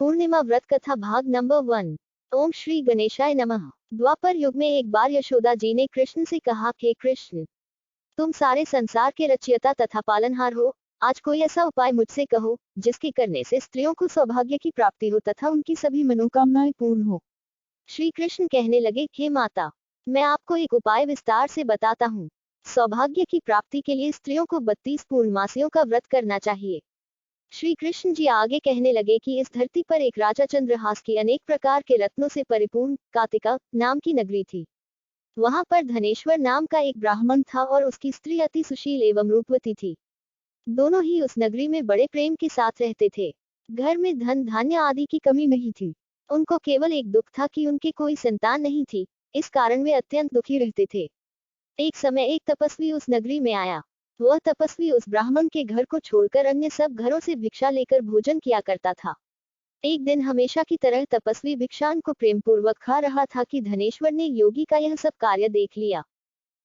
पूर्णिमा व्रत कथा भाग नंबर 1। ओम श्री गणेशाय नमः। द्वापर युग में एक बार यशोदा जी ने कृष्ण से कहा, हे कृष्ण, तुम सारे संसार के रचयिता तथा पालनहार हो। आज कोई ऐसा उपाय मुझसे कहो जिसके करने से स्त्रियों को सौभाग्य की प्राप्ति हो तथा उनकी सभी मनोकामनाएं पूर्ण हो। श्री कृष्ण कहने लगे, हे माता, मैं आपको एक उपाय विस्तार से बताता हूँ। सौभाग्य की प्राप्ति के लिए स्त्रियों को 32 पूर्णमासियों का व्रत करना चाहिए। श्री कृष्ण जी आगे कहने लगे कि इस धरती पर एक राजा चंद्रहास की अनेक प्रकार के रत्नों से परिपूर्ण कातिका नाम की नगरी थी। वहां पर धनेश्वर नाम का एक ब्राह्मण था और उसकी स्त्री अति सुशील एवं रूपवती थी। दोनों ही उस नगरी में बड़े प्रेम के साथ रहते थे। घर में धन धान्य आदि की कमी नहीं थी। उनको केवल एक दुख था कि उनके कोई संतान नहीं थी। इस कारण वे अत्यंत दुखी रहते थे। एक समय एक तपस्वी उस नगरी में आया। वह तपस्वी उस ब्राह्मण के घर को छोड़कर अन्य सब घरों से भिक्षा लेकर भोजन किया करता था। एक दिन हमेशा की तरह तपस्वी भिक्षान को प्रेम पूर्वक खा रहा था कि धनेश्वर ने योगी का यह सब कार्य देख लिया।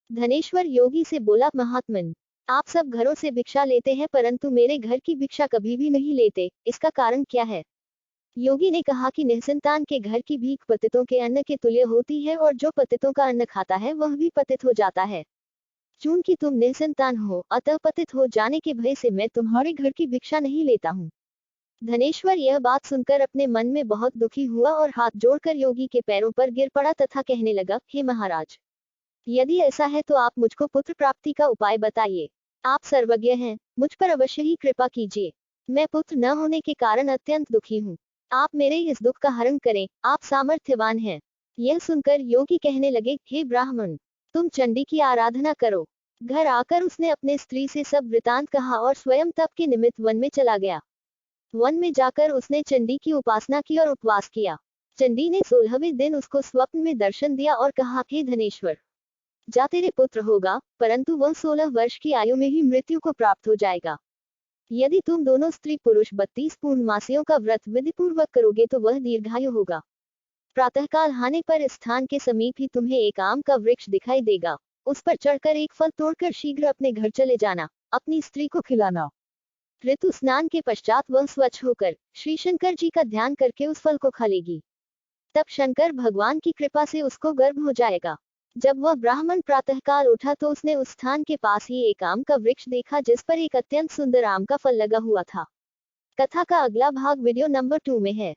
धनेश्वर योगी से बोला, महात्मन, आप सब घरों से भिक्षा लेते हैं परंतु मेरे घर की भिक्षा कभी भी नहीं लेते, इसका कारण क्या है? योगी ने कहा कि निसंतान के घर की भीख पतितों के अन्न के तुल्य होती है और जो पतितों का अन्न खाता है वह भी पतित हो जाता है। चूंकि तुम निसंतान हो अतः पतित हो जाने के भय से मैं तुम्हारे घर की भिक्षा नहीं लेता हूँ। धनेश्वर यह बात सुनकर अपने मन में बहुत दुखी हुआ और हाथ जोड़कर योगी के पैरों पर गिर पड़ा तथा कहने लगा, हे महाराज, यदि ऐसा है तो आप मुझको पुत्र प्राप्ति का उपाय बताइए। आप सर्वज्ञ हैं, मुझ पर अवश्य ही कृपा कीजिए। मैं पुत्र न होने के कारण अत्यंत दुखी हूँ। आप मेरे इस दुख का हरण करें, आप सामर्थ्यवान हैं। यह सुनकर योगी कहने लगे, हे ब्राह्मण, तुम चंडी की आराधना करो। घर आकर उसने अपने स्त्री से सब वृतांत कहा और स्वयं तप के निमित्त वन में चला गया। वन में जाकर उसने चंडी की उपासना की और उपवास किया। चंडी ने 16वें दिन उसको स्वप्न में दर्शन दिया और कहा, हे धनेश्वर, जा तेरे पुत्र होगा, परंतु वह 16 वर्ष की आयु में ही मृत्यु को प्राप्त हो जाएगा। यदि तुम दोनों स्त्री पुरुष 32 पूर्णमासियों का व्रत विधि पूर्वक करोगे तो वह दीर्घायु होगा। प्रातःकाल आने पर इस स्थान के समीप ही तुम्हें एक आम का वृक्ष दिखाई देगा। उस पर चढ़कर एक फल तोड़कर शीघ्र अपने घर चले जाना, अपनी स्त्री को खिलाना। ऋतु स्नान के पश्चात वह स्वच्छ होकर श्री शंकर जी का ध्यान करके उस फल को खा लेगी। तब शंकर भगवान की कृपा से उसको गर्भ हो जाएगा। जब वह ब्राह्मण प्रातःकाल उठा तो उसने उस स्थान के पास ही एक आम का वृक्ष देखा जिस पर एक अत्यंत सुंदर आम का फल लगा हुआ था। कथा का अगला भाग वीडियो नंबर 2 में है।